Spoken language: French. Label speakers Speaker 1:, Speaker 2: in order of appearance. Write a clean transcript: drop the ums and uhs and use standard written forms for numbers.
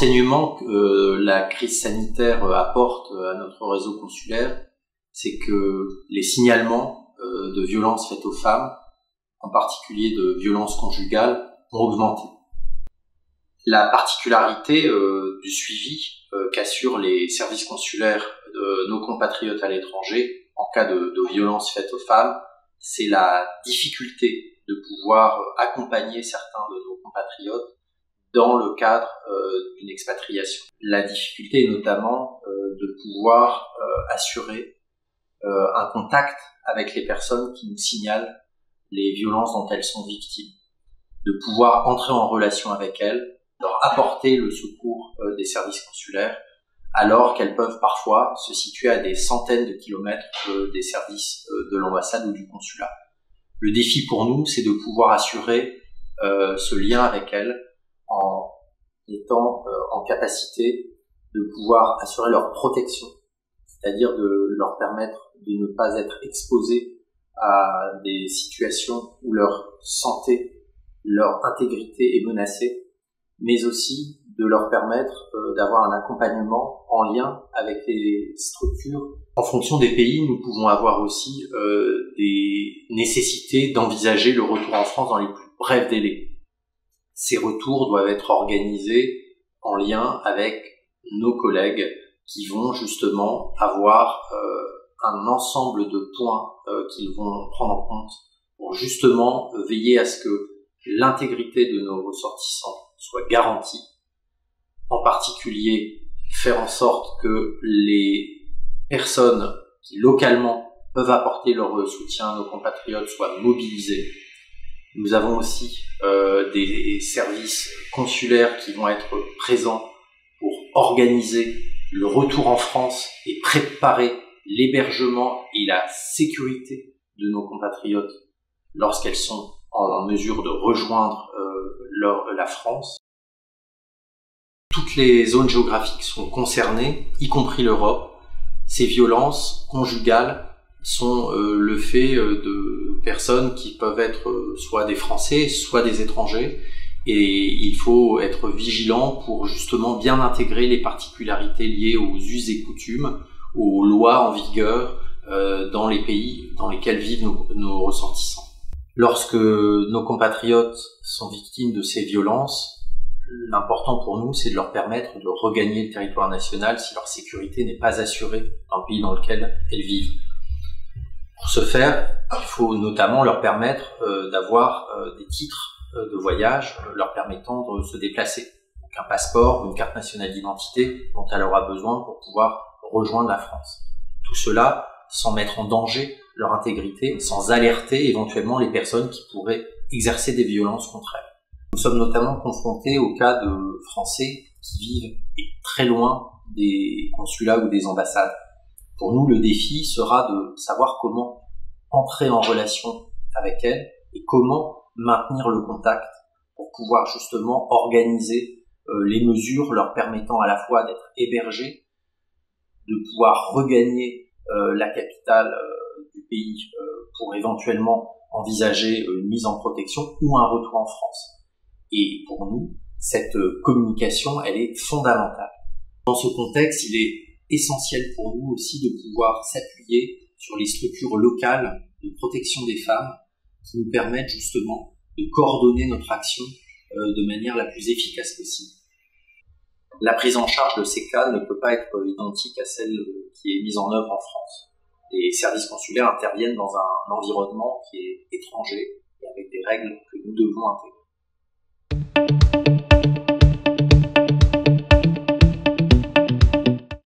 Speaker 1: enseignement que la crise sanitaire apporte à notre réseau consulaire, c'est que les signalements de violences faites aux femmes, en particulier de violences conjugales, ont augmenté. La particularité du suivi qu'assurent les services consulaires de nos compatriotes à l'étranger en cas de violences faites aux femmes, c'est la difficulté de pouvoir accompagner certains de nos compatriotes dans le cadre d'une expatriation. La difficulté est notamment de pouvoir assurer un contact avec les personnes qui nous signalent les violences dont elles sont victimes, de pouvoir entrer en relation avec elles, leur apporter le secours des services consulaires, alors qu'elles peuvent parfois se situer à des centaines de kilomètres des services de l'ambassade ou du consulat. Le défi pour nous, c'est de pouvoir assurer ce lien avec elles en étant en capacité de pouvoir assurer leur protection, c'est-à-dire de leur permettre de ne pas être exposés à des situations où leur santé, leur intégrité est menacée, mais aussi de leur permettre d'avoir un accompagnement en lien avec les structures. En fonction des pays, nous pouvons avoir aussi des nécessités d'envisager le retour en France dans les plus brefs délais. Ces retours doivent être organisés en lien avec nos collègues qui vont justement avoir un ensemble de points qu'ils vont prendre en compte pour justement veiller à ce que l'intégrité de nos ressortissants soit garantie. En particulier, faire en sorte que les personnes qui localement peuvent apporter leur soutien à nos compatriotes soient mobilisées. Nous avons aussi des services consulaires qui vont être présents pour organiser le retour en France et préparer l'hébergement et la sécurité de nos compatriotes lorsqu'elles sont en mesure de rejoindre la France. Toutes les zones géographiques sont concernées, y compris l'Europe. Ces violences conjugales sont le fait de personnes qui peuvent être soit des Français, soit des étrangers, et il faut être vigilant pour justement bien intégrer les particularités liées aux us et coutumes, aux lois en vigueur dans les pays dans lesquels vivent nos ressortissants. Lorsque nos compatriotes sont victimes de ces violences, l'important pour nous, c'est de leur permettre de regagner le territoire national si leur sécurité n'est pas assurée dans le pays dans lequel elles vivent. Pour ce faire, il faut notamment leur permettre d'avoir des titres de voyage leur permettant de se déplacer. Donc un passeport, une carte nationale d'identité dont elle aura besoin pour pouvoir rejoindre la France. Tout cela sans mettre en danger leur intégrité, sans alerter éventuellement les personnes qui pourraient exercer des violences contre elles. Nous sommes notamment confrontés au cas de Français qui vivent très loin des consulats ou des ambassades. Pour nous, le défi sera de savoir comment entrer en relation avec elles et comment maintenir le contact pour pouvoir justement organiser les mesures leur permettant à la fois d'être hébergés, de pouvoir regagner la capitale du pays pour éventuellement envisager une mise en protection ou un retour en France. Et pour nous, cette communication, elle est fondamentale. Dans ce contexte, il est essentiel pour nous aussi de pouvoir s'appuyer sur les structures locales de protection des femmes qui nous permettent justement de coordonner notre action de manière la plus efficace possible. La prise en charge de ces cas ne peut pas être identique à celle qui est mise en œuvre en France. Les services consulaires interviennent dans un environnement qui est étranger et avec des règles que nous devons intégrer.